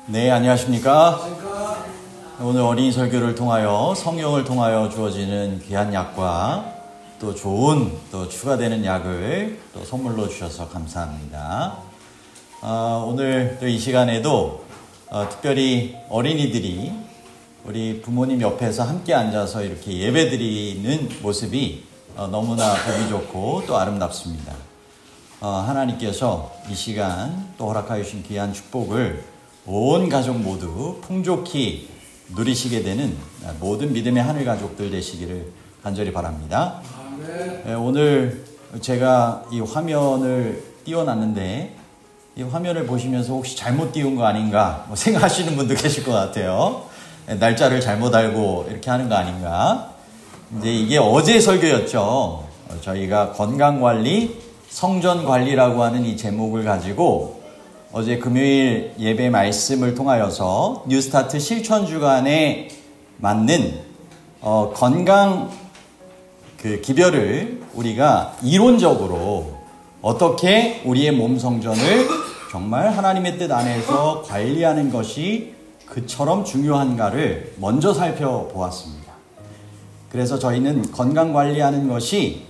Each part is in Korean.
네, 안녕하십니까? 오늘 어린이 설교를 통하여 성령을 통하여 주어지는 귀한 약과 또 좋은 또 추가되는 약을 또 선물로 주셔서 감사합니다. 오늘 또 이 시간에도 특별히 어린이들이 우리 부모님 옆에서 함께 앉아서 이렇게 예배드리는 모습이 너무나 보기 좋고 또 아름답습니다. 하나님께서 이 시간 또 허락하여 주신 귀한 축복을 온 가족 모두 풍족히 누리시게 되는 모든 믿음의 하늘 가족들 되시기를 간절히 바랍니다. 오늘 제가 이 화면을 띄워놨는데 이 화면을 보시면서 혹시 잘못 띄운 거 아닌가 생각하시는 분도 계실 것 같아요. 날짜를 잘못 알고 이렇게 하는 거 아닌가. 이제 이게 어제 설교였죠. 저희가 건강관리, 성전관리라고 하는 이 제목을 가지고 어제 금요일 예배 말씀을 통하여서 뉴스타트 실천주간에 맞는 건강 기별을 우리가 이론적으로 어떻게 우리의 몸 성전을 정말 하나님의 뜻 안에서 관리하는 것이 그처럼 중요한가를 먼저 살펴보았습니다. 그래서 저희는 건강 관리하는 것이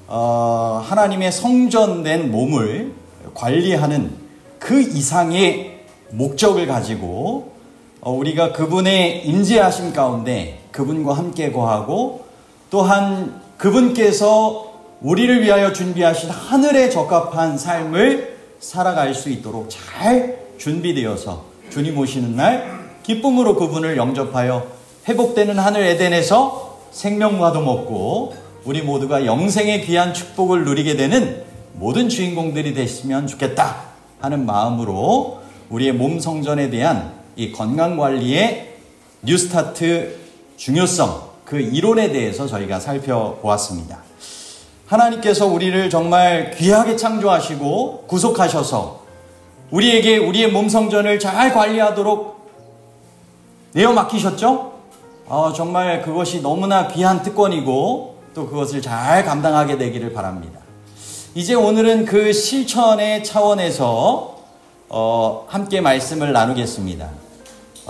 하나님의 성전된 몸을 관리하는 그 이상의 목적을 가지고 우리가 그분의 임재하심 가운데 그분과 함께 거하고 또한 그분께서 우리를 위하여 준비하신 하늘에 적합한 삶을 살아갈 수 있도록 잘 준비되어서 주님 오시는 날 기쁨으로 그분을 영접하여 회복되는 하늘 에덴에서 생명과도 먹고 우리 모두가 영생의 귀한 축복을 누리게 되는 모든 주인공들이 되시면 좋겠다 하는 마음으로 우리의 몸 성전에 대한 이 건강관리의 뉴스타트 중요성, 그 이론에 대해서 저희가 살펴보았습니다. 하나님께서 우리를 정말 귀하게 창조하시고 구속하셔서 우리에게 우리의 몸 성전을 잘 관리하도록 내어 맡기셨죠? 정말 그것이 너무나 귀한 특권이고 또 그것을 잘 감당하게 되기를 바랍니다. 이제 오늘은 그 실천의 차원에서 함께 말씀을 나누겠습니다.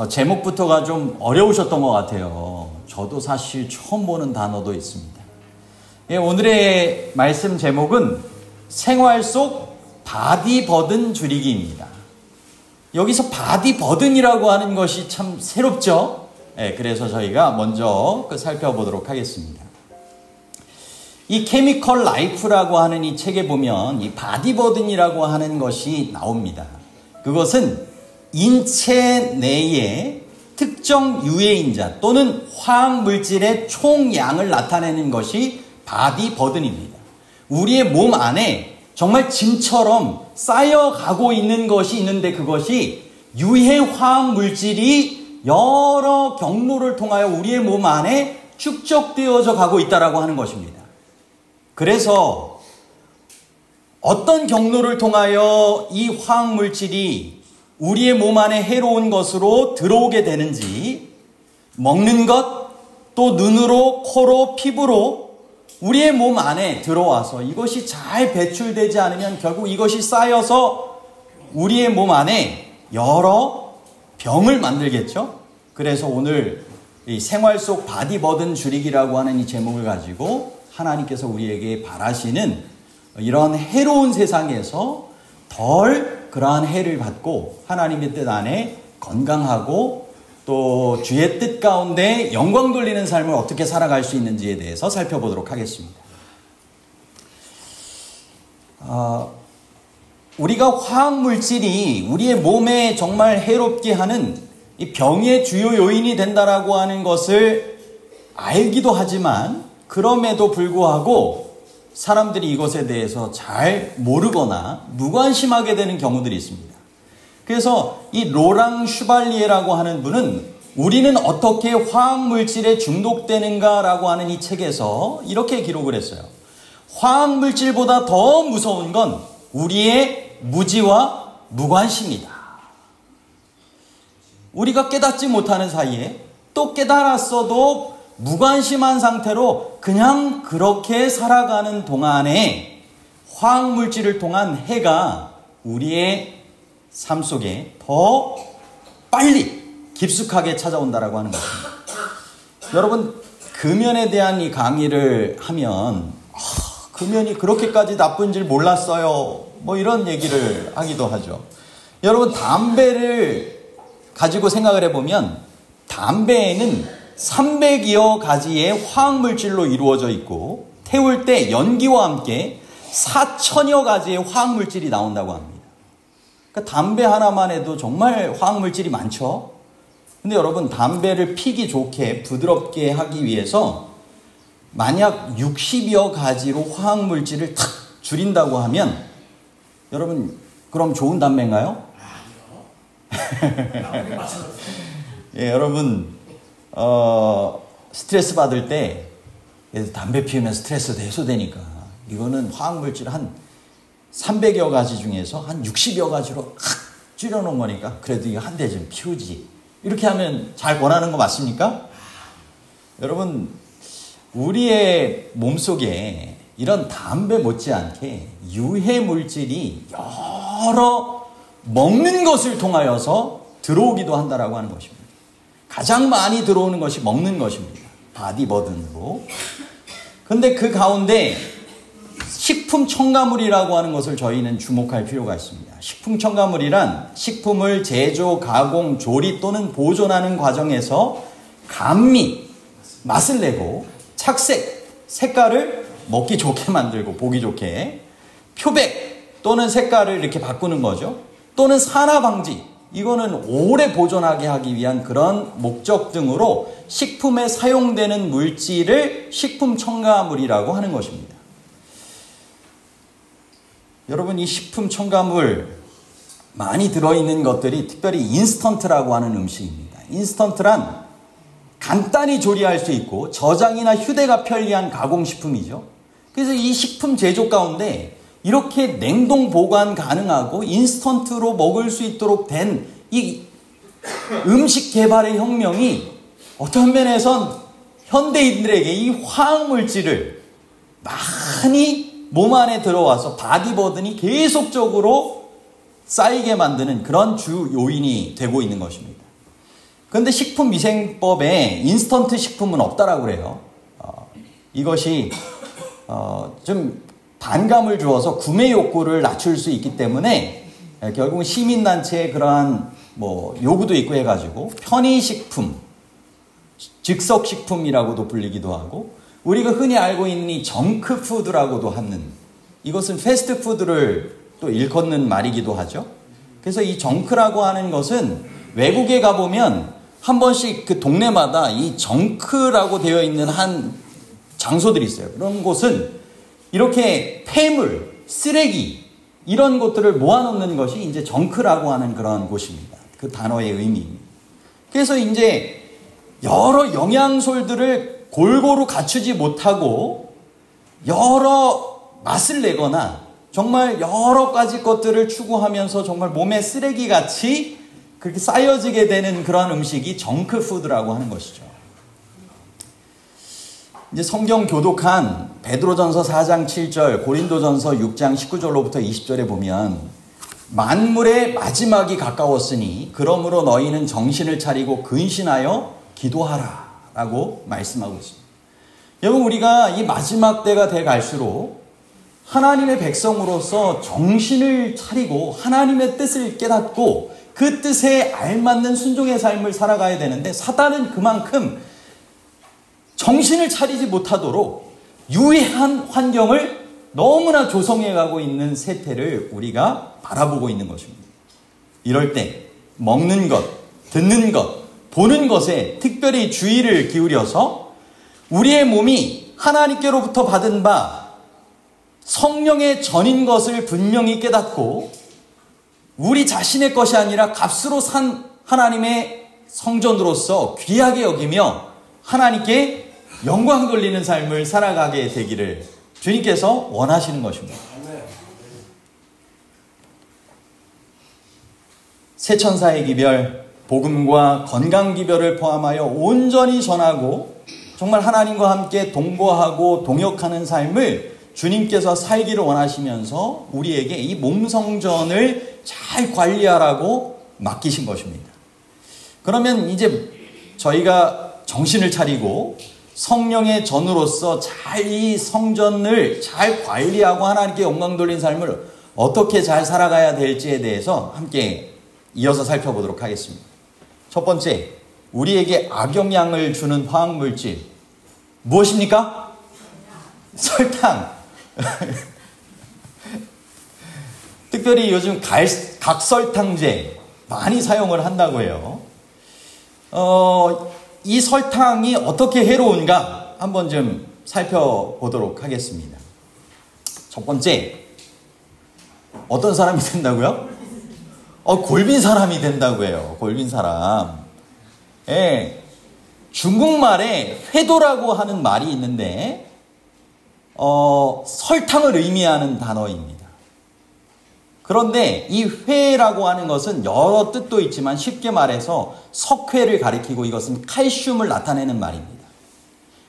제목부터가 좀 어려우셨던 것 같아요. 저도 사실 처음 보는 단어도 있습니다. 오늘의 말씀 제목은 생활 속 바디 버든 줄이기입니다. 여기서 바디 버든이라고 하는 것이 참 새롭죠? 그래서 저희가 먼저 살펴보도록 하겠습니다. 이 케미컬 라이프라고 하는 이 책에 보면 이 바디 버든이라고 하는 것이 나옵니다. 그것은 인체 내의 특정 유해인자 또는 화학물질의 총량을 나타내는 것이 바디 버든입니다. 우리의 몸 안에 정말 짐처럼 쌓여가고 있는 것이 있는데 그것이 유해 화학물질이 여러 경로를 통하여 우리의 몸 안에 축적되어져 가고 있다고 하는 것입니다. 그래서 어떤 경로를 통하여 이 화학물질이 우리의 몸 안에 해로운 것으로 들어오게 되는지 먹는 것, 또 눈으로, 코로, 피부로 우리의 몸 안에 들어와서 이것이 잘 배출되지 않으면 결국 이것이 쌓여서 우리의 몸 안에 여러 병을 만들겠죠. 그래서 오늘 이 생활 속 바디 버든 줄이기라고 하는 이 제목을 가지고 하나님께서 우리에게 바라시는 이런 해로운 세상에서 덜 그러한 해를 받고 하나님의 뜻 안에 건강하고 또 주의 뜻 가운데 영광 돌리는 삶을 어떻게 살아갈 수 있는지에 대해서 살펴보도록 하겠습니다. 우리가 화학물질이 우리의 몸에 정말 해롭게 하는 이 병의 주요 요인이 된다라고 하는 것을 알기도 하지만 그럼에도 불구하고 사람들이 이것에 대해서 잘 모르거나 무관심하게 되는 경우들이 있습니다. 그래서 이 로랑 슈발리에라고 하는 분은 우리는 어떻게 화학물질에 중독되는가라고 하는 이 책에서 이렇게 기록을 했어요. 화학물질보다 더 무서운 건 우리의 무지와 무관심이다. 우리가 깨닫지 못하는 사이에 또 깨달았어도 무관심한 상태로 그냥 그렇게 살아가는 동안에 화학물질을 통한 해가 우리의 삶 속에 더 빨리 깊숙하게 찾아온다라고 하는 것입니다. 여러분, 금연에 대한 이 강의를 하면 금연이 그렇게까지 나쁜 줄 몰랐어요, 뭐 이런 얘기를 하기도 하죠. 여러분, 담배를 가지고 생각을 해보면 담배에는 300여 가지의 화학물질로 이루어져 있고 태울 때 연기와 함께 4,000여 가지의 화학물질이 나온다고 합니다. 그러니까 담배 하나만 해도 정말 화학물질이 많죠. 근데 여러분, 담배를 피기 좋게 부드럽게 하기 위해서 만약 60여 가지로 화학물질을 탁 줄인다고 하면 여러분, 그럼 좋은 담배인가요? 예, 여러분, 스트레스 받을 때 담배 피우면 스트레스도 해소되니까 이거는 화학물질 한 300여 가지 중에서 한 60여 가지로 확 줄여놓은 거니까 그래도 이거 한 대 좀 피우지, 이렇게 하면 잘 권하는 거 맞습니까? 여러분, 우리의 몸속에 이런 담배 못지않게 유해 물질이 여러 먹는 것을 통하여서 들어오기도 한다라고 하는 것입니다. 가장 많이 들어오는 것이 먹는 것입니다. 바디버든으로. 근데 그 가운데 식품 첨가물이라고 하는 것을 저희는 주목할 필요가 있습니다. 식품 첨가물이란 식품을 제조, 가공, 조리 또는 보존하는 과정에서 감미, 맛을 내고 착색, 색깔을 먹기 좋게 만들고 보기 좋게, 표백 또는 색깔을 이렇게 바꾸는 거죠. 또는 산화 방지, 이거는 오래 보존하게 하기 위한 그런 목적 등으로 식품에 사용되는 물질을 식품 첨가물이라고 하는 것입니다. 여러분, 이 식품 첨가물 많이 들어있는 것들이 특별히 인스턴트라고 하는 음식입니다. 인스턴트란 간단히 조리할 수 있고 저장이나 휴대가 편리한 가공식품이죠. 그래서 이 식품 제조 가운데 이렇게 냉동 보관 가능하고 인스턴트로 먹을 수 있도록 된 이 음식 개발의 혁명이 어떤 면에선 현대인들에게 이 화학물질을 많이 몸 안에 들어와서 바디버든이 계속적으로 쌓이게 만드는 그런 주 요인이 되고 있는 것입니다. 그런데 식품위생법에 인스턴트 식품은 없다라고 그래요. 이것이 좀 반감을 주어서 구매 욕구를 낮출 수 있기 때문에 결국 시민단체의 그러한 요구도 있고 해가지고 편의식품, 즉석식품이라고도 불리기도 하고 우리가 흔히 알고 있는 이 정크푸드라고도 하는, 이것은 패스트푸드를 또 일컫는 말이기도 하죠. 그래서 이 정크라고 하는 것은 외국에 가보면 한 번씩 그 동네마다 이 정크라고 되어 있는 한 장소들이 있어요. 그런 곳은 이렇게 폐물, 쓰레기 이런 것들을 모아놓는 것이 이제 정크라고 하는 그런 곳입니다. 그 단어의 의미입니다. 그래서 이제 여러 영양소들을 골고루 갖추지 못하고 여러 맛을 내거나 정말 여러 가지 것들을 추구하면서 정말 몸에 쓰레기같이 그렇게 쌓여지게 되는 그런 음식이 정크푸드라고 하는 것이죠. 이제 성경 교독한 베드로전서 4장 7절, 고린도전서 6장 19절로부터 20절에 보면 만물의 마지막이 가까웠으니 그러므로 너희는 정신을 차리고 근신하여 기도하라 라고 말씀하고 있습니다. 여러분, 우리가 이 마지막 때가 돼 갈수록 하나님의 백성으로서 정신을 차리고 하나님의 뜻을 깨닫고 그 뜻에 알맞는 순종의 삶을 살아가야 되는데 사단은 그만큼 정신을 차리지 못하도록 유해한 환경을 너무나 조성해 가고 있는 세태를 우리가 바라보고 있는 것입니다. 이럴 때 먹는 것, 듣는 것, 보는 것에 특별히 주의를 기울여서 우리의 몸이 하나님께로부터 받은 바 성령의 전인 것을 분명히 깨닫고 우리 자신의 것이 아니라 값으로 산 하나님의 성전으로서 귀하게 여기며 하나님께 영광 돌리는 삶을 살아가게 되기를 주님께서 원하시는 것입니다. 새 천사의 기별, 복음과 건강 기별을 포함하여 온전히 전하고 정말 하나님과 함께 동거하고 동역하는 삶을 주님께서 살기를 원하시면서 우리에게 이 몸 성전을 잘 관리하라고 맡기신 것입니다. 그러면 이제 저희가 정신을 차리고 성령의 전으로서 잘 이 성전을 잘 관리하고 하나님께 영광 돌린 삶을 어떻게 잘 살아가야 될지에 대해서 함께 이어서 살펴보도록 하겠습니다. 첫 번째, 우리에게 악영향을 주는 화학물질 무엇입니까? 설탕. 특별히 요즘 각설탕제 많이 사용을 한다고 해요. 이 설탕이 어떻게 해로운가 한번 좀 살펴보도록 하겠습니다. 첫 번째, 어떤 사람이 된다고요? 골빈 사람이 된다고 해요. 골빈 사람. 예, 중국말에 회도라고 하는 말이 있는데 설탕을 의미하는 단어입니다. 그런데 이 회라고 하는 것은 여러 뜻도 있지만 쉽게 말해서 석회를 가리키고 이것은 칼슘을 나타내는 말입니다.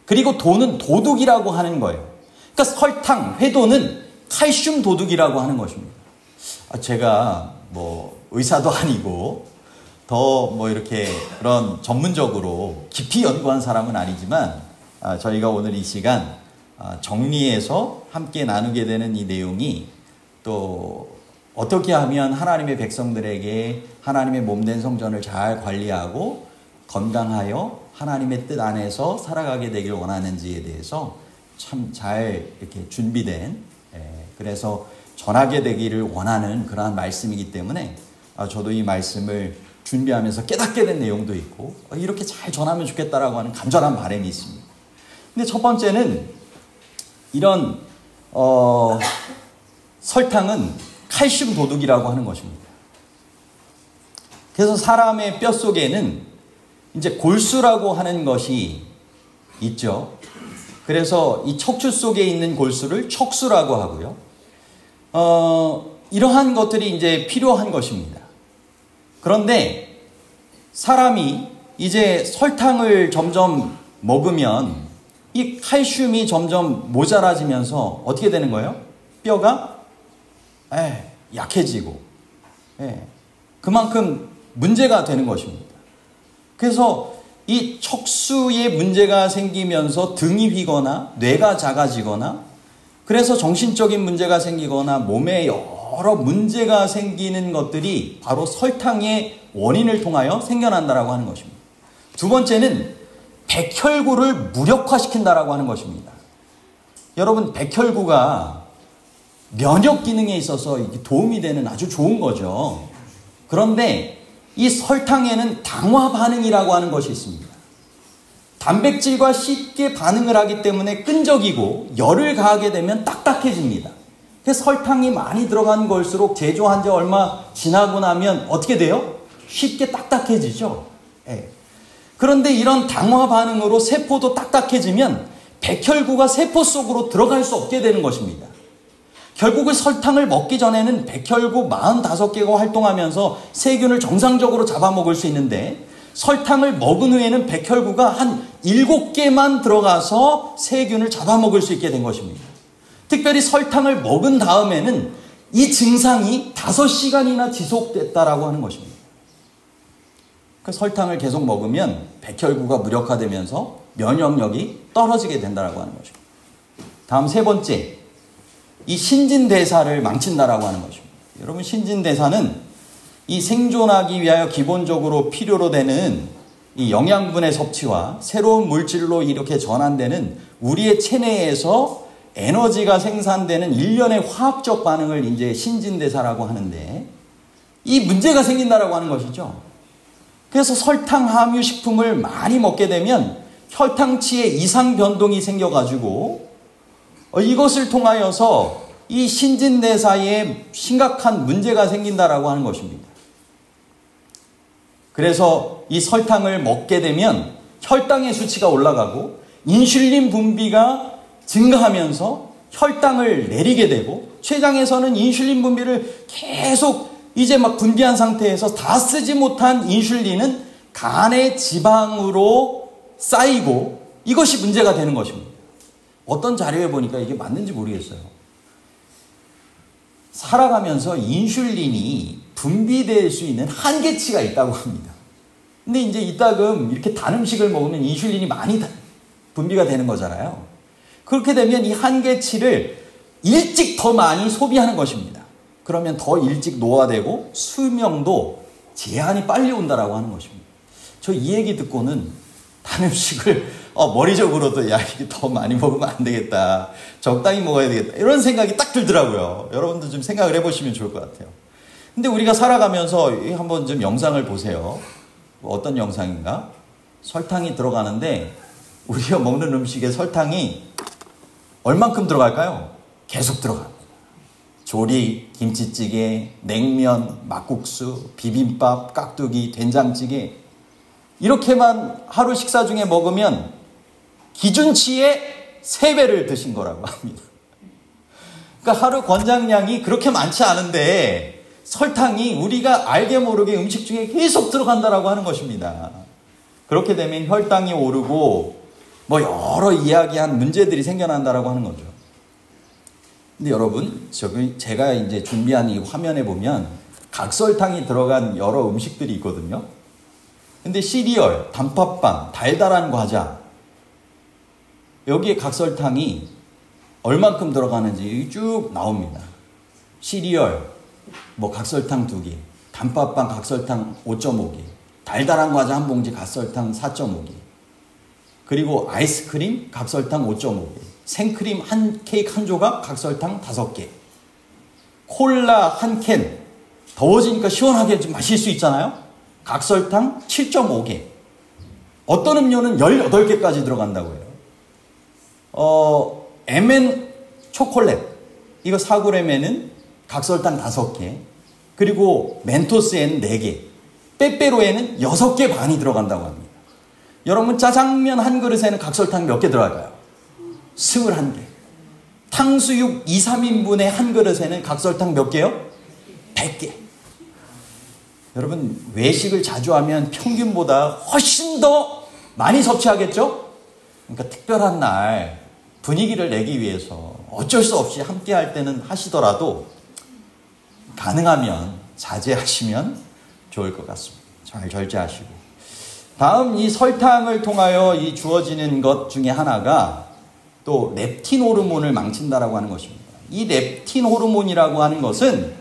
그리고 도는 도둑이라고 하는 거예요. 그러니까 설탕, 회도는 칼슘 도둑이라고 하는 것입니다. 제가 뭐 의사도 아니고 더 뭐 이렇게 그런 전문적으로 깊이 연구한 사람은 아니지만 저희가 오늘 이 시간 정리해서 함께 나누게 되는 이 내용이 또 어떻게 하면 하나님의 백성들에게 하나님의 몸된 성전을 잘 관리하고 건강하여 하나님의 뜻 안에서 살아가게 되길 원하는지에 대해서 참 잘 이렇게 준비된, 그래서 전하게 되기를 원하는 그러한 말씀이기 때문에 저도 이 말씀을 준비하면서 깨닫게 된 내용도 있고 이렇게 잘 전하면 좋겠다라고 하는 간절한 바람이 있습니다. 근데 첫 번째는 이런 설탕은 칼슘 도둑이라고 하는 것입니다. 그래서 사람의 뼛속에는 이제 골수라고 하는 것이 있죠. 그래서 이 척추 속에 있는 골수를 척수라고 하고요. 이러한 것들이 이제 필요한 것입니다. 그런데 사람이 이제 설탕을 점점 먹으면 이 칼슘이 점점 모자라지면서 어떻게 되는 거예요? 뼈가 약해지고 그만큼 문제가 되는 것입니다. 그래서 이 척수에 문제가 생기면서 등이 휘거나 뇌가 작아지거나 그래서 정신적인 문제가 생기거나 몸에 여러 문제가 생기는 것들이 바로 설탕의 원인을 통하여 생겨난다라고 하는 것입니다. 두 번째는 백혈구를 무력화시킨다라고 하는 것입니다. 여러분, 백혈구가 면역 기능에 있어서 도움이 되는 아주 좋은 거죠. 그런데 이 설탕에는 당화 반응이라고 하는 것이 있습니다. 단백질과 쉽게 반응을 하기 때문에 끈적이고 열을 가하게 되면 딱딱해집니다. 그래서 설탕이 많이 들어간 걸수록 제조한 지 얼마 지나고 나면 어떻게 돼요? 쉽게 딱딱해지죠. 그런데 이런 당화 반응으로 세포도 딱딱해지면 백혈구가 세포 속으로 들어갈 수 없게 되는 것입니다. 결국은 설탕을 먹기 전에는 백혈구 45개가 활동하면서 세균을 정상적으로 잡아먹을 수 있는데 설탕을 먹은 후에는 백혈구가 한 7개만 들어가서 세균을 잡아먹을 수 있게 된 것입니다. 특별히 설탕을 먹은 다음에는 이 증상이 5시간이나 지속됐다라고 하는 것입니다. 그 설탕을 계속 먹으면 백혈구가 무력화되면서 면역력이 떨어지게 된다라고 하는 것입니다. 다음 세 번째, 이 신진대사를 망친다라고 하는 것입니다. 여러분, 신진대사는 이 생존하기 위하여 기본적으로 필요로 되는 이 영양분의 섭취와 새로운 물질로 이렇게 전환되는 우리의 체내에서 에너지가 생산되는 일련의 화학적 반응을 이제 신진대사라고 하는데 이 문제가 생긴다라고 하는 것이죠. 그래서 설탕 함유 식품을 많이 먹게 되면 혈당치에 이상 변동이 생겨가지고 이것을 통하여서 이 신진대사에 심각한 문제가 생긴다라고 하는 것입니다. 그래서 이 설탕을 먹게 되면 혈당의 수치가 올라가고 인슐린 분비가 증가하면서 혈당을 내리게 되고 췌장에서는 인슐린 분비를 계속 이제 막 분비한 상태에서 다 쓰지 못한 인슐린은 간의 지방으로 쌓이고 이것이 문제가 되는 것입니다. 어떤 자료에 보니까 이게 맞는지 모르겠어요. 살아가면서 인슐린이 분비될 수 있는 한계치가 있다고 합니다. 근데 이제 이따금 이렇게 단 음식을 먹으면 인슐린이 많이 분비가 되는 거잖아요. 그렇게 되면 이 한계치를 일찍 더 많이 소비하는 것입니다. 그러면 더 일찍 노화되고 수명도 제한이 빨리 온다라고 하는 것입니다. 저 이 얘기 듣고는 단 음식을 머리적으로도 야 이게 더 많이 먹으면 안 되겠다. 적당히 먹어야 되겠다. 이런 생각이 딱 들더라고요. 여러분도 좀 생각을 해보시면 좋을 것 같아요. 근데 우리가 살아가면서 한번 좀 영상을 보세요. 어떤 영상인가? 설탕이 들어가는데 우리가 먹는 음식에 설탕이 얼만큼 들어갈까요? 계속 들어갑니다. 조리, 김치찌개, 냉면, 막국수, 비빔밥, 깍두기, 된장찌개 이렇게만 하루 식사 중에 먹으면 기준치의 3배를 드신 거라고 합니다. 그러니까 하루 권장량이 그렇게 많지 않은데 설탕이 우리가 알게 모르게 음식 중에 계속 들어간다라고 하는 것입니다. 그렇게 되면 혈당이 오르고 뭐 여러 이야기한 문제들이 생겨난다라고 하는 거죠. 근데 여러분, 제가 이제 준비한 이 화면에 보면 각설탕이 들어간 여러 음식들이 있거든요. 근데 시리얼, 단팥빵, 달달한 과자 여기에 각설탕이 얼만큼 들어가는지 쭉 나옵니다. 시리얼, 뭐 각설탕 2개, 단팥빵 각설탕 5.5개, 달달한 과자 한 봉지 각설탕 4.5개, 그리고 아이스크림 각설탕 5.5개, 생크림 케이크 한 조각 각설탕 5개, 콜라 한 캔, 더워지니까 시원하게 좀 마실 수 있잖아요. 각설탕 7.5개, 어떤 음료는 18개까지 들어간다고 해요. M&M 초콜릿 이거 4g에는 각설탕 5개, 그리고 멘토스에는 4개, 빼빼로에는 6개 반이 들어간다고 합니다. 여러분 짜장면 한 그릇에는 각설탕 몇 개 들어갈까요? 21개. 탕수육 2, 3인분의 한 그릇에는 각설탕 몇 개요? 100개. 여러분 외식을 자주 하면 평균보다 훨씬 더 많이 섭취하겠죠? 그러니까 특별한 날 분위기를 내기 위해서 어쩔 수 없이 함께 할 때는 하시더라도 가능하면 자제하시면 좋을 것 같습니다. 잘 절제하시고. 다음 이 설탕을 통하여 이 주어지는 것 중에 하나가 또 렙틴 호르몬을 망친다라고 하는 것입니다. 이 렙틴 호르몬이라고 하는 것은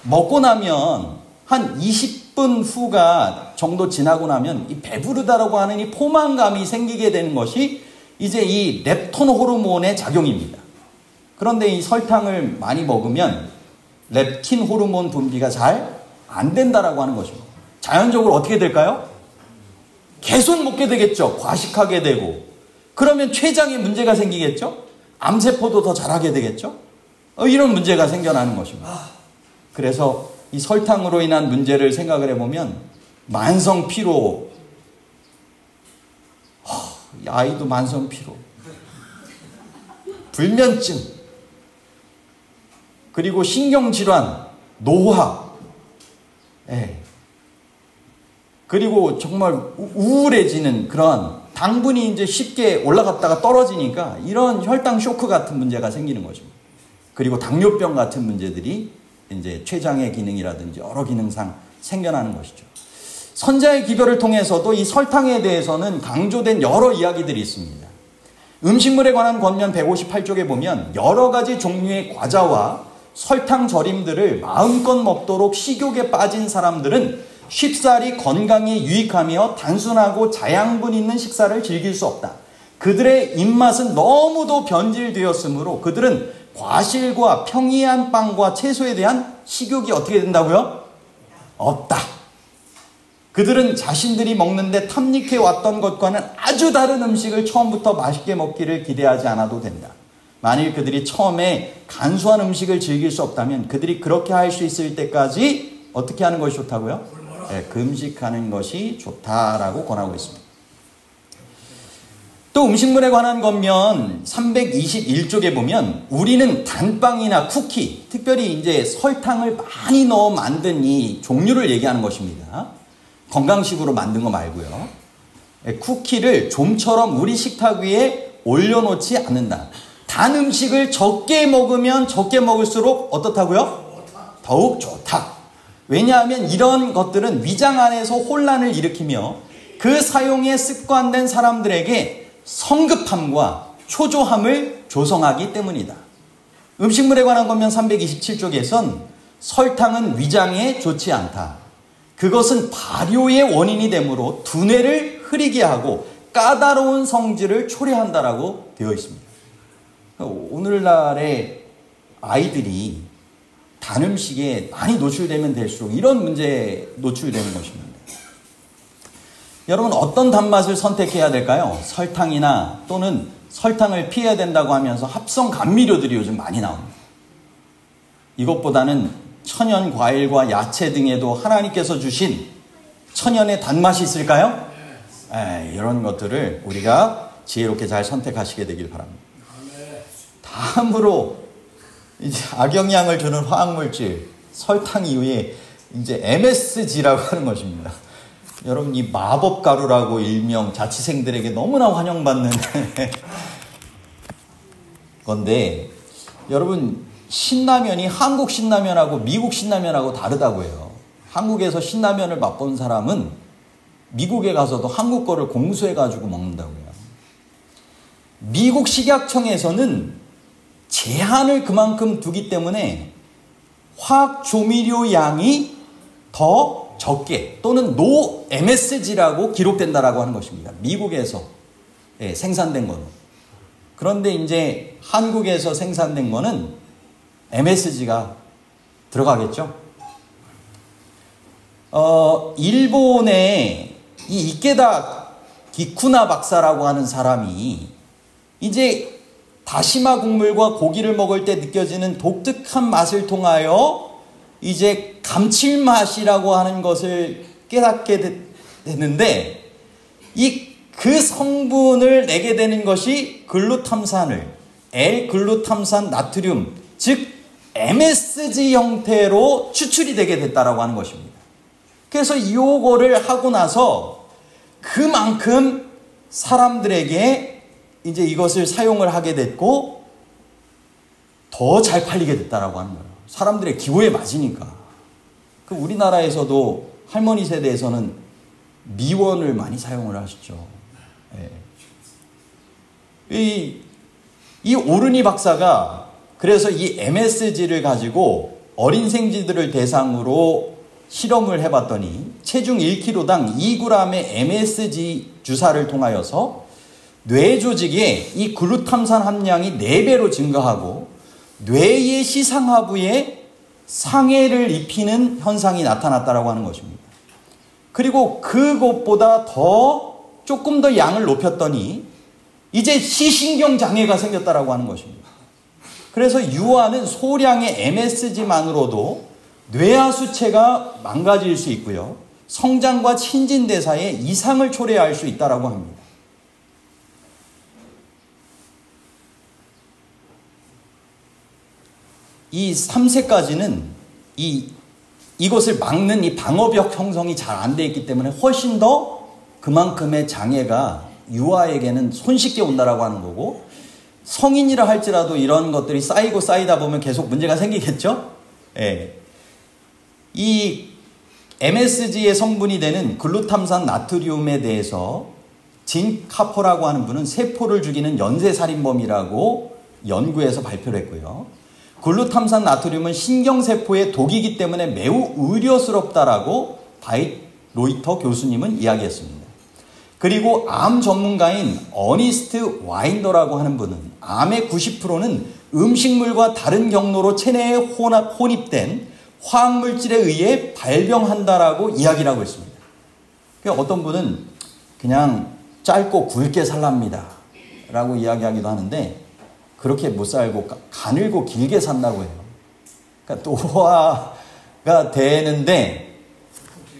먹고 나면 한 20분 후가 정도 지나고 나면 이 배부르다라고 하는 이 포만감이 생기게 되는 것이 이제 이 렙틴 호르몬의 작용입니다. 그런데 이 설탕을 많이 먹으면 렙틴 호르몬 분비가 잘 안 된다라고 하는 것입니다. 자연적으로 어떻게 될까요? 계속 먹게 되겠죠. 과식하게 되고. 그러면 췌장에 문제가 생기겠죠. 암세포도 더 자라게 되겠죠. 이런 문제가 생겨나는 것입니다. 그래서 이 설탕으로 인한 문제를 생각을 해보면 만성 피로, 아이도 만성 피로, 불면증, 그리고 신경질환, 노화, 그리고 정말 우울해지는 그런 당분이 이제 쉽게 올라갔다가 떨어지니까 이런 혈당 쇼크 같은 문제가 생기는 것입니다. 그리고 당뇨병 같은 문제들이 이제 췌장의 기능이라든지 여러 기능상 생겨나는 것이죠. 선자의 기별을 통해서도 이 설탕에 대해서는 강조된 여러 이야기들이 있습니다. 음식물에 관한 권면 158쪽에 보면 여러 가지 종류의 과자와 설탕 절임들을 마음껏 먹도록 식욕에 빠진 사람들은 쉽사리 건강에 유익하며 단순하고 자양분 있는 식사를 즐길 수 없다. 그들의 입맛은 너무도 변질되었으므로 그들은 과실과 평이한 빵과 채소에 대한 식욕이 어떻게 된다고요? 없다. 그들은 자신들이 먹는데 탐닉해 왔던 것과는 아주 다른 음식을 처음부터 맛있게 먹기를 기대하지 않아도 된다. 만일 그들이 처음에 간소한 음식을 즐길 수 없다면 그들이 그렇게 할 수 있을 때까지 어떻게 하는 것이 좋다고요? 금식하는 것이 좋다라고 권하고 있습니다. 또 음식물에 관한 권면 321쪽에 보면 우리는 단빵이나 쿠키, 특별히 이제 설탕을 많이 넣어 만든 이 종류를 얘기하는 것입니다. 건강식으로 만든 거 말고요. 쿠키를 좀처럼 우리 식탁 위에 올려놓지 않는다. 단 음식을 적게 먹으면 적게 먹을수록 어떻다고요? 더욱 좋다. 왜냐하면 이런 것들은 위장 안에서 혼란을 일으키며 그 사용에 습관된 사람들에게 성급함과 초조함을 조성하기 때문이다. 음식물에 관한 권면 327쪽에선 설탕은 위장에 좋지 않다. 그것은 발효의 원인이 되므로 두뇌를 흐리게 하고 까다로운 성질을 초래한다라고 되어 있습니다. 오늘날의 아이들이 단 음식에 많이 노출되면 될수록 이런 문제에 노출되는 것입니다. 여러분, 어떤 단맛을 선택해야 될까요? 설탕이나 또는 설탕을 피해야 된다고 하면서 합성 감미료들이 요즘 많이 나옵니다. 이것보다는 천연 과일과 야채 등에도 하나님께서 주신 천연의 단맛이 있을까요? 이런 것들을 우리가 지혜롭게 잘 선택하시게 되길 바랍니다. 다음으로 이제 악영향을 주는 화학물질 설탕 이후에 이제 MSG라고 하는 것입니다. 여러분, 이 마법가루라고 일명 자취생들에게 너무나 환영받는 건데, 여러분, 신라면이 한국 신라면하고 미국 신라면하고 다르다고 해요. 한국에서 신라면을 맛본 사람은 미국에 가서도 한국 거를 공수해가지고 먹는다고 해요. 미국 식약청에서는 제한을 그만큼 두기 때문에 화학 조미료 양이 더 적게 또는 no MSG라고 기록된다라고 하는 것입니다. 미국에서 생산된 거는. 그런데 이제 한국에서 생산된 거는 MSG가 들어가겠죠. 일본의 이 이케다 기쿠나 박사라고 하는 사람이 이제 다시마 국물과 고기를 먹을 때 느껴지는 독특한 맛을 통하여 이제 감칠맛이라고 하는 것을 깨닫게 됐는데, 그 성분을 내게 되는 것이 글루탐산을 L-글루탐산 나트륨, 즉 MSG 형태로 추출이 되게 됐다라고 하는 것입니다. 그래서 이거를 하고 나서 그만큼 사람들에게 이제 이것을 사용을 하게 됐고 더 잘 팔리게 됐다라고 하는 거예요. 사람들의 기호에 맞으니까. 그 우리나라에서도 할머니 세대에서는 미원을 많이 사용을 하시죠. 이 오르니 박사가 그래서 이 MSG를 가지고 어린 생쥐들을 대상으로 실험을 해봤더니 체중 1kg당 2g의 MSG 주사를 통하여서 뇌 조직에 이 글루탐산 함량이 4배로 증가하고 뇌의 시상하부에 상해를 입히는 현상이 나타났다라고 하는 것입니다. 그리고 그것보다 조금 더 양을 높였더니 이제 시신경 장애가 생겼다라고 하는 것입니다. 그래서 유아는 소량의 MSG만으로도 뇌하 수체가 망가질 수 있고요. 성장과 신진대사에 이상을 초래할 수 있다라고 합니다. 이 3세까지는 이것을 막는 이 방어벽 형성이 잘 안 돼 있기 때문에 훨씬 더 그만큼의 장애가 유아에게는 손쉽게 온다라고 하는 거고, 성인이라 할지라도 이런 것들이 쌓이고 쌓이다 보면 계속 문제가 생기겠죠? 이 MSG의 성분이 되는 글루탐산 나트륨에 대해서 진 카퍼라고 하는 분은 세포를 죽이는 연쇄살인범이라고 연구해서 발표를 했고요. 글루탐산 나트륨은 신경세포의 독이기 때문에 매우 우려스럽다라고 다윗 로이터 교수님은 이야기했습니다. 그리고 암 전문가인 어니스트 와인더라고 하는 분은 암의 90%는 음식물과 다른 경로로 체내에 혼입된 화학물질에 의해 발병한다라고 이야기를 하고 있습니다. 어떤 분은 그냥 짧고 굵게 살랍니다 라고 이야기하기도 하는데, 그렇게 못 살고 가늘고 길게 산다고 해요. 그러니까 노화가 되는데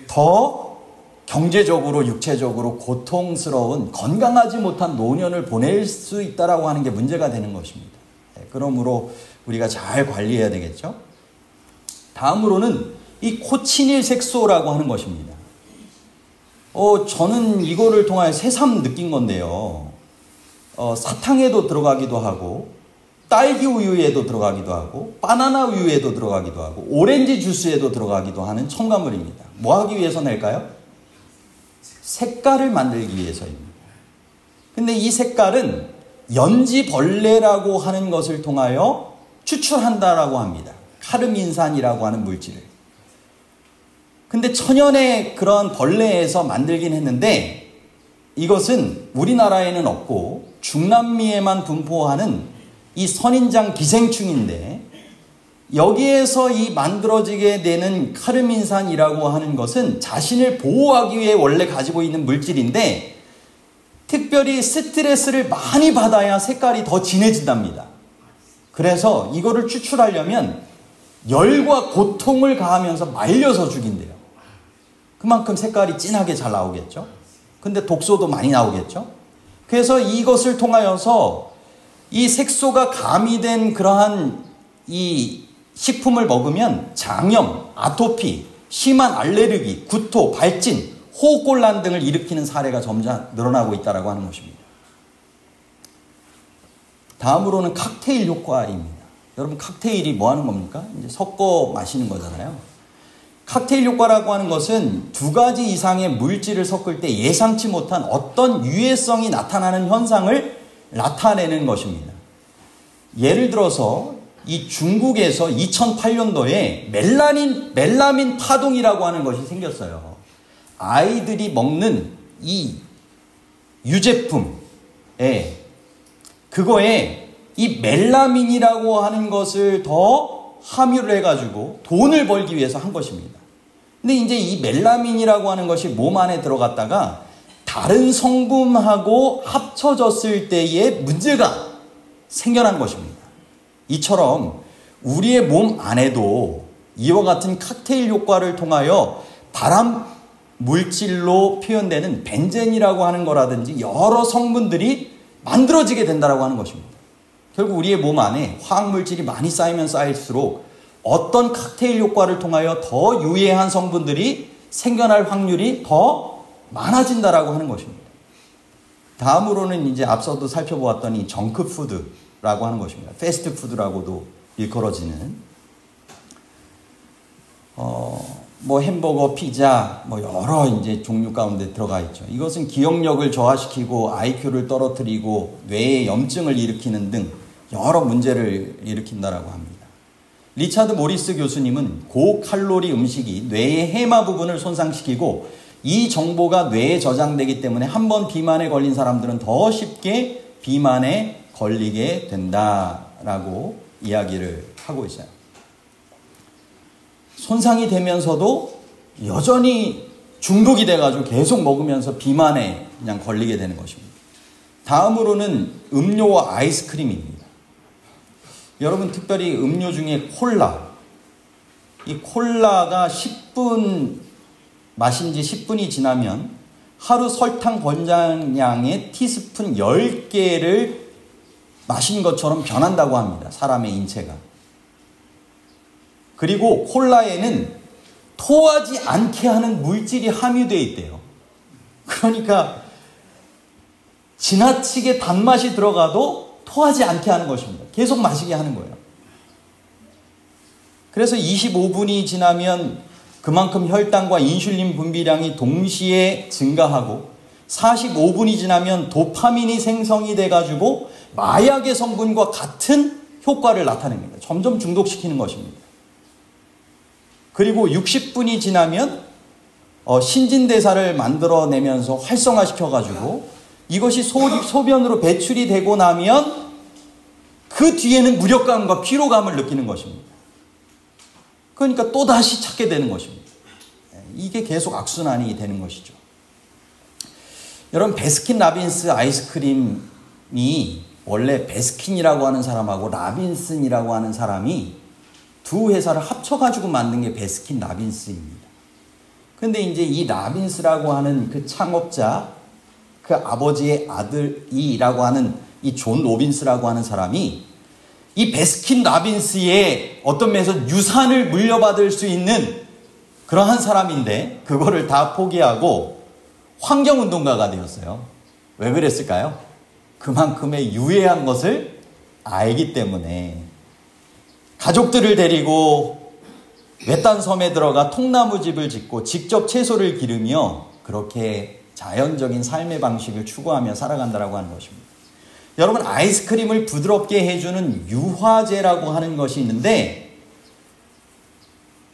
더 경제적으로 육체적으로 고통스러운 건강하지 못한 노년을 보낼 수 있다라고 하는 게 문제가 되는 것입니다. 그러므로 우리가 잘 관리해야 되겠죠. 다음으로는 이 코치닐 색소라고 하는 것입니다. 저는 이거를 통해 새삼 느낀 건데요. 사탕에도 들어가기도 하고 딸기 우유에도 들어가기도 하고 바나나 우유에도 들어가기도 하고 오렌지 주스에도 들어가기도 하는 첨가물입니다. 뭐 하기 위해서 낼까요? 색깔을 만들기 위해서입니다. 근데 이 색깔은 연지벌레라고 하는 것을 통하여 추출한다라고 합니다. 카르민산이라고 하는 물질을. 근데 천연의 그런 벌레에서 만들긴 했는데 이것은 우리나라에는 없고 중남미에만 분포하는 이 선인장 기생충인데 여기에서 이 만들어지게 되는 카르민산이라고 하는 것은 자신을 보호하기 위해 원래 가지고 있는 물질인데 특별히 스트레스를 많이 받아야 색깔이 더 진해진답니다. 그래서 이거를 추출하려면 열과 고통을 가하면서 말려서 죽인대요. 그만큼 색깔이 진하게 잘 나오겠죠. 근데 독소도 많이 나오겠죠. 그래서 이것을 통하여서 이 색소가 가미된 그러한 이 식품을 먹으면 장염, 아토피, 심한 알레르기, 구토, 발진, 호흡곤란 등을 일으키는 사례가 점점 늘어나고 있다고 하는 것입니다. 다음으로는 칵테일 효과입니다. 여러분 칵테일이 뭐 하는 겁니까? 이제 섞어 마시는 거잖아요. 칵테일 효과라고 하는 것은 두 가지 이상의 물질을 섞을 때 예상치 못한 어떤 유해성이 나타나는 현상을 나타내는 것입니다. 예를 들어서 이 중국에서 2008년도에 멜라민 파동이라고 하는 것이 생겼어요. 아이들이 먹는 이 유제품에 그거에 이 멜라민이라고 하는 것을 더 함유를 해가지고 돈을 벌기 위해서 한 것입니다. 근데 이제 이 멜라민이라고 하는 것이 몸 안에 들어갔다가 다른 성분하고 합쳐졌을 때의 문제가 생겨난 것입니다. 이처럼 우리의 몸 안에도 이와 같은 칵테일 효과를 통하여 발암 물질로 표현되는 벤젠이라고 하는 거라든지 여러 성분들이 만들어지게 된다고 하는 것입니다. 결국 우리의 몸 안에 화학물질이 많이 쌓이면 쌓일수록 어떤 칵테일 효과를 통하여 더 유해한 성분들이 생겨날 확률이 더 많아진다라고 하는 것입니다. 다음으로는 이제 앞서도 살펴보았더니 정크푸드라고 하는 것입니다. 패스트푸드라고도 일컬어지는 뭐 햄버거, 피자, 뭐 여러 이제 종류 가운데 들어가 있죠. 이것은 기억력을 저하시키고 IQ를 떨어뜨리고 뇌에 염증을 일으키는 등 여러 문제를 일으킨다라고 합니다. 리차드 모리스 교수님은 고칼로리 음식이 뇌의 해마 부분을 손상시키고 이 정보가 뇌에 저장되기 때문에 한 번 비만에 걸린 사람들은 더 쉽게 비만에 걸리게 된다라고 이야기를 하고 있어요. 손상이 되면서도 여전히 중독이 돼가지고 계속 먹으면서 비만에 그냥 걸리게 되는 것입니다. 다음으로는 음료와 아이스크림입니다. 여러분 특별히 음료 중에 콜라, 이 콜라가 10분 마신 지 10분이 지나면 하루 설탕 권장량의 티스푼 10개를 마신 것처럼 변한다고 합니다. 사람의 인체가. 그리고 콜라에는 토하지 않게 하는 물질이 함유되어 있대요. 그러니까 지나치게 단맛이 들어가도 토하지 않게 하는 것입니다. 계속 마시게 하는 거예요. 그래서 25분이 지나면 그만큼 혈당과 인슐린 분비량이 동시에 증가하고 45분이 지나면 도파민이 생성이 돼가지고 마약의 성분과 같은 효과를 나타냅니다. 점점 중독시키는 것입니다. 그리고 60분이 지나면 신진대사를 만들어내면서 활성화시켜가지고 이것이 소변으로 배출이 되고 나면 그 뒤에는 무력감과 피로감을 느끼는 것입니다. 그러니까 또다시 찾게 되는 것입니다. 이게 계속 악순환이 되는 것이죠. 여러분 베스킨 라빈스 아이스크림이 원래 베스킨이라고 하는 사람하고 라빈슨이라고 하는 사람이 두 회사를 합쳐가지고 만든 게 베스킨 라빈스입니다. 근데 이제 이 라빈스라고 하는 그 창업자, 그 아버지의 아들이라고 하는 이 존 로빈스라고 하는 사람이 이 베스킨 라빈스의 어떤 면에서 유산을 물려받을 수 있는 그러한 사람인데 그거를 다 포기하고 환경운동가가 되었어요. 왜 그랬을까요? 그만큼의 유해한 것을 알기 때문에 가족들을 데리고 외딴 섬에 들어가 통나무집을 짓고 직접 채소를 기르며 그렇게 자연적인 삶의 방식을 추구하며 살아간다라고 하는 것입니다. 여러분, 아이스크림을 부드럽게 해주는 유화제라고 하는 것이 있는데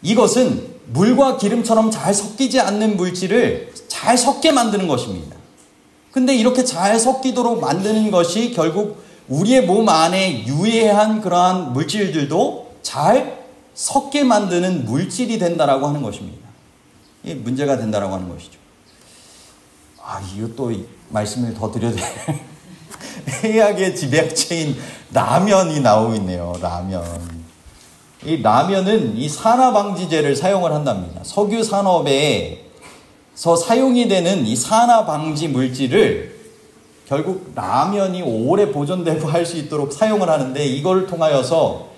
이것은 물과 기름처럼 잘 섞이지 않는 물질을 잘 섞게 만드는 것입니다. 근데 이렇게 잘 섞이도록 만드는 것이 결국 우리의 몸 안에 유해한 그러한 물질들도 잘 섞게 만드는 물질이 된다라고 하는 것입니다. 이게 문제가 된다라고 하는 것이죠. 이것도 말씀을 더 드려도 해악의 집약체인 라면이 나오고 있네요. 라면. 이 라면은 이 산화방지제를 사용을 한답니다. 석유 산업에서 사용이 되는 이 산화방지 물질을 결국 라면이 오래 보존되고 할 수 있도록 사용을 하는데 이걸 통하여서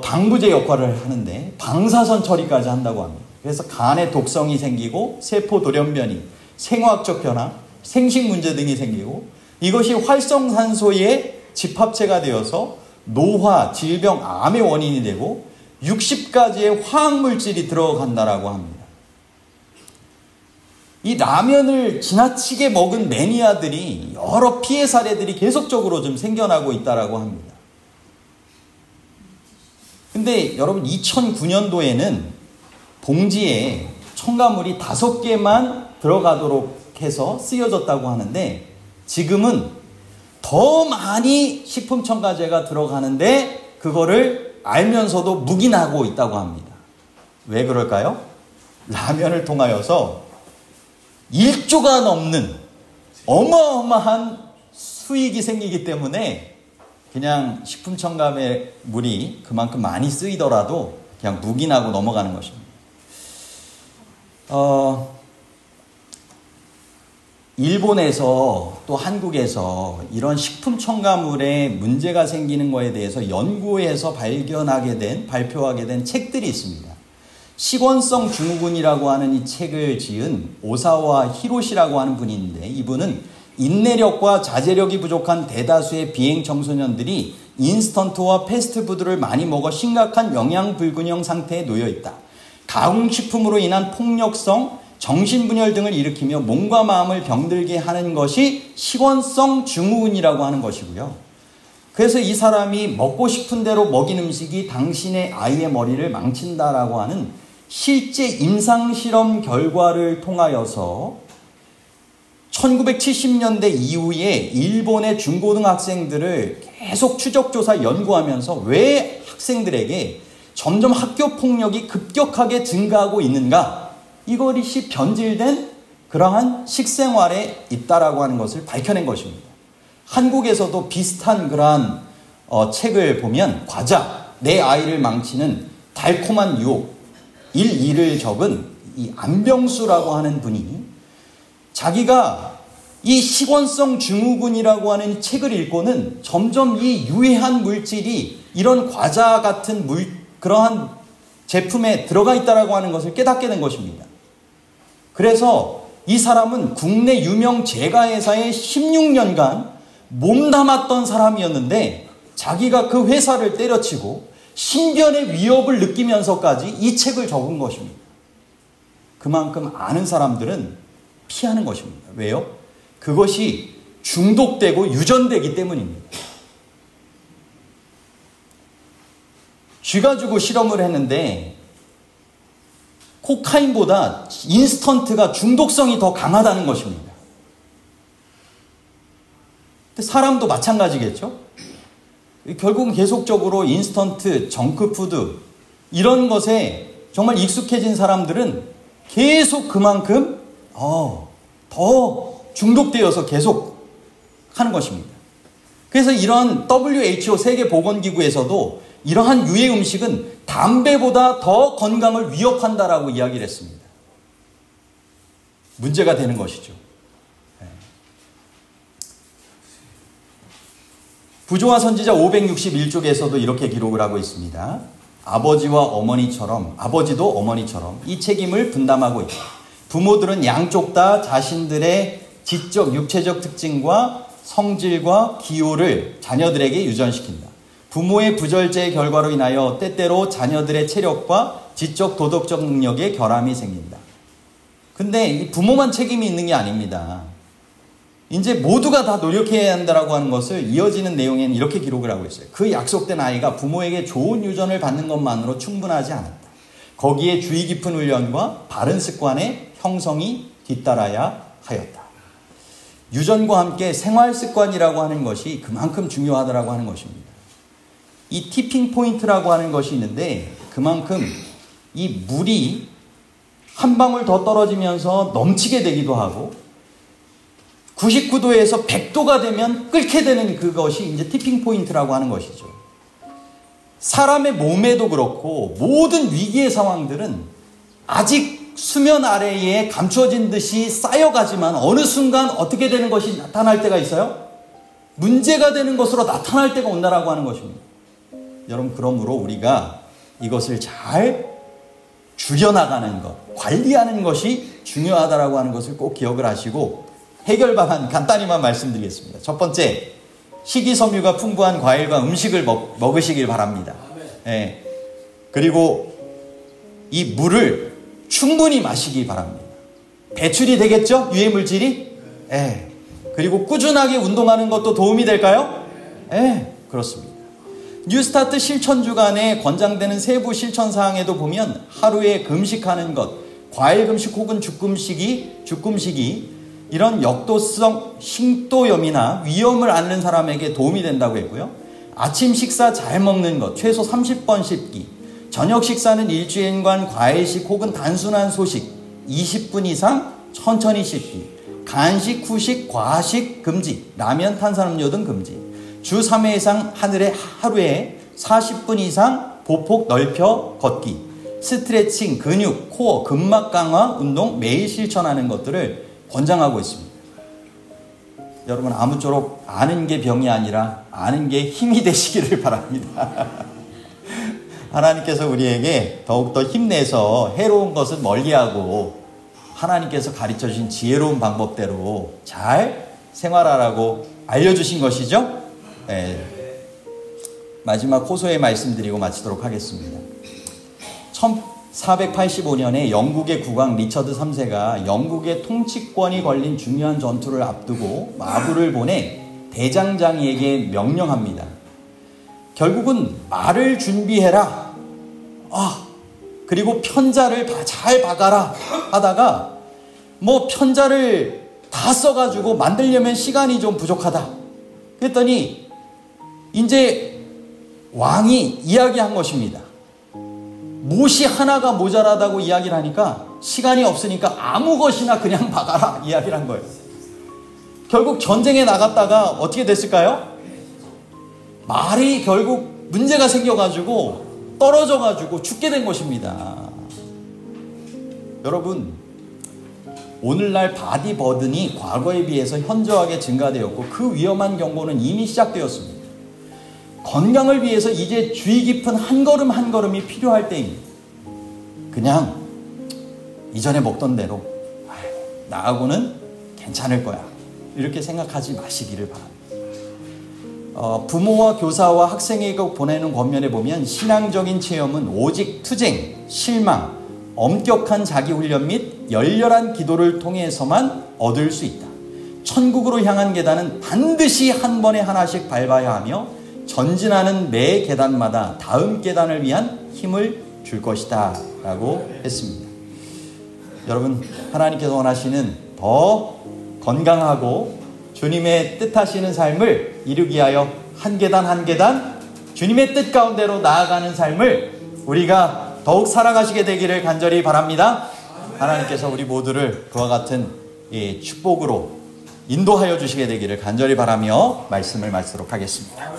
방부제 역할을 하는데 방사선 처리까지 한다고 합니다. 그래서 간에 독성이 생기고 세포 돌연변이, 생화학적 변화, 생식 문제 등이 생기고 이것이 활성산소의 집합체가 되어서 노화, 질병, 암의 원인이 되고 60가지의 화학물질이 들어간다라고 합니다. 이 라면을 지나치게 먹은 매니아들이 여러 피해 사례들이 계속적으로 좀 생겨나고 있다라고 합니다. 근데 여러분 2009년도에는 봉지에 첨가물이 5개만 들어가도록 해서 쓰여졌다고 하는데 지금은 더 많이 식품 첨가제가 들어가는데 그거를 알면서도 묵인하고 있다고 합니다. 왜 그럴까요? 라면을 통하여서 1조가 넘는 어마어마한 수익이 생기기 때문에 그냥 식품 첨가물이 그만큼 많이 쓰이더라도 그냥 묵인하고 넘어가는 것입니다. 일본에서 또 한국에서 이런 식품 첨가물에 문제가 생기는 것에 대해서 연구해서 발표하게 된 책들이 있습니다. 식원성 증후군이라고 하는 이 책을 지은 오사와 히로시라고 하는 분이 있는데 이분은 인내력과 자제력이 부족한 대다수의 비행 청소년들이 인스턴트와 패스트푸드를 많이 먹어 심각한 영양 불균형 상태에 놓여 있다. 가공식품으로 인한 폭력성, 정신분열 등을 일으키며 몸과 마음을 병들게 하는 것이 식원성 증후군이라고 하는 것이고요. 그래서 이 사람이 먹고 싶은 대로 먹인 음식이 당신의 아이의 머리를 망친다라고 하는 실제 임상실험 결과를 통하여서 1970년대 이후에 일본의 중고등학생들을 계속 추적조사 연구하면서 왜 학생들에게 점점 학교 폭력이 급격하게 증가하고 있는가, 이것이 변질된 그러한 식생활에 있다라고 하는 것을 밝혀낸 것입니다. 한국에서도 비슷한 그러한 책을 보면 과자, 내 아이를 망치는 달콤한 유혹, 1을 적은 이 안병수라고 하는 분이 자기가 이 식원성 증후군이라고 하는 책을 읽고는 점점 이 유해한 물질이 이런 과자 같은 그러한 제품에 들어가 있다라고 하는 것을 깨닫게 된 것입니다. 그래서 이 사람은 국내 유명 제과회사에 16년간 몸담았던 사람이었는데 자기가 그 회사를 때려치고 신변의 위협을 느끼면서까지 이 책을 적은 것입니다. 그만큼 아는 사람들은 피하는 것입니다. 왜요? 그것이 중독되고 유전되기 때문입니다. 쥐 가지고 실험을 했는데 코카인보다 인스턴트가 중독성이 더 강하다는 것입니다. 근데 사람도 마찬가지겠죠? 결국은 계속적으로 인스턴트, 정크푸드 이런 것에 정말 익숙해진 사람들은 계속 그만큼 더 중독되어서 계속 하는 것입니다. 그래서 이런 WHO 세계보건기구에서도 이러한 유해 음식은 담배보다 더 건강을 위협한다라고 이야기를 했습니다. 문제가 되는 것이죠. 부조화 선지자 561쪽에서도 이렇게 기록을 하고 있습니다. 아버지도 어머니처럼 이 책임을 분담하고 있다. 부모들은 양쪽 다 자신들의 지적, 육체적 특징과 성질과 기호를 자녀들에게 유전시킨다. 부모의 부절제의 결과로 인하여 때때로 자녀들의 체력과 지적 도덕적 능력에 결함이 생긴다. 근데 부모만 책임이 있는 게 아닙니다. 이제 모두가 다 노력해야 한다라고 하는 것을 이어지는 내용에는 이렇게 기록을 하고 있어요. 그 약속된 아이가 부모에게 좋은 유전을 받는 것만으로 충분하지 않았다. 거기에 주의 깊은 훈련과 바른 습관의 형성이 뒤따라야 하였다. 유전과 함께 생활 습관이라고 하는 것이 그만큼 중요하다라고 하는 것입니다. 이 티핑 포인트라고 하는 것이 있는데 그만큼 이 물이 한 방울 더 떨어지면서 넘치게 되기도 하고 99도에서 100도가 되면 끓게 되는 그것이 이제 티핑 포인트라고 하는 것이죠. 사람의 몸에도 그렇고 모든 위기의 상황들은 아직 수면 아래에 감춰진 듯이 쌓여가지만 어느 순간 어떻게 되는 것이 나타날 때가 있어요? 문제가 되는 것으로 나타날 때가 온다라고 하는 것입니다. 여러분, 그러므로 우리가 이것을 잘 줄여나가는 것, 관리하는 것이 중요하다라고 하는 것을 꼭 기억을 하시고 해결 방안 간단히만 말씀드리겠습니다. 첫 번째, 식이섬유가 풍부한 과일과 음식을 먹으시길 바랍니다. 예. 그리고 이 물을 충분히 마시기 바랍니다. 배출이 되겠죠? 유해물질이? 예. 그리고 꾸준하게 운동하는 것도 도움이 될까요? 예. 그렇습니다. 뉴스타트 실천주간에 권장되는 세부 실천사항에도 보면 하루에 금식하는 것, 과일 금식 혹은 죽금식이 이런 역도성 식도염이나 위염을 앓는 사람에게 도움이 된다고 했고요. 아침 식사 잘 먹는 것, 최소 30번 씹기. 저녁 식사는 일주일간 과일식 혹은 단순한 소식 20분 이상 천천히 씹기. 간식, 후식, 과식 금지. 라면, 탄산음료 등 금지. 주 3회 이상 하루에 40분 이상 보폭 넓혀 걷기. 스트레칭, 근육, 코어, 근막 강화 운동 매일 실천하는 것들을 권장하고 있습니다. 여러분, 아무쪼록 아는 게 병이 아니라 아는 게 힘이 되시기를 바랍니다. 하나님께서 우리에게 더욱더 힘내서 해로운 것은 멀리하고 하나님께서 가르쳐주신 지혜로운 방법대로 잘 생활하라고 알려주신 것이죠. 네. 마지막 호소의 말씀드리고 마치도록 하겠습니다. 1485년에 영국의 국왕 리처드 3세가 영국의 통치권이 걸린 중요한 전투를 앞두고 마부를 보내 대장장이에게 명령합니다. 결국은 말을 준비해라. 그리고 편자를 잘 박아라 하다가 편자를 다 써가지고 만들려면 시간이 좀 부족하다. 그랬더니 이제 왕이 이야기한 것입니다. 못이 하나가 모자라다고 이야기를 하니까 시간이 없으니까 아무 것이나 그냥 박아라 이야기를 한 거예요. 결국 전쟁에 나갔다가 어떻게 됐을까요? 말이 결국 문제가 생겨가지고 떨어져가지고 죽게 된 것입니다. 여러분, 오늘날 바디 버든이 과거에 비해서 현저하게 증가되었고 그 위험한 경고는 이미 시작되었습니다. 건강을 위해서 이제 주의 깊은 한 걸음 한 걸음이 필요할 때입니다. 그냥 이전에 먹던 대로 나하고는 괜찮을 거야 이렇게 생각하지 마시기를 바랍니다. 부모와 교사와 학생에게 보내는 권면에 보면 신앙적인 체험은 오직 투쟁, 실망, 엄격한 자기훈련 및 열렬한 기도를 통해서만 얻을 수 있다. 천국으로 향한 계단은 반드시 한 번에 하나씩 밟아야 하며 전진하는 매 계단마다 다음 계단을 위한 힘을 줄 것이다 라고 했습니다. 여러분, 하나님께서 원하시는 더 건강하고 주님의 뜻하시는 삶을 이루기 위하여 한 계단 한 계단 주님의 뜻 가운데로 나아가는 삶을 우리가 더욱 살아가시게 되기를 간절히 바랍니다. 하나님께서 우리 모두를 그와 같은 축복으로 인도하여 주시게 되기를 간절히 바라며 말씀을 마치도록 하겠습니다.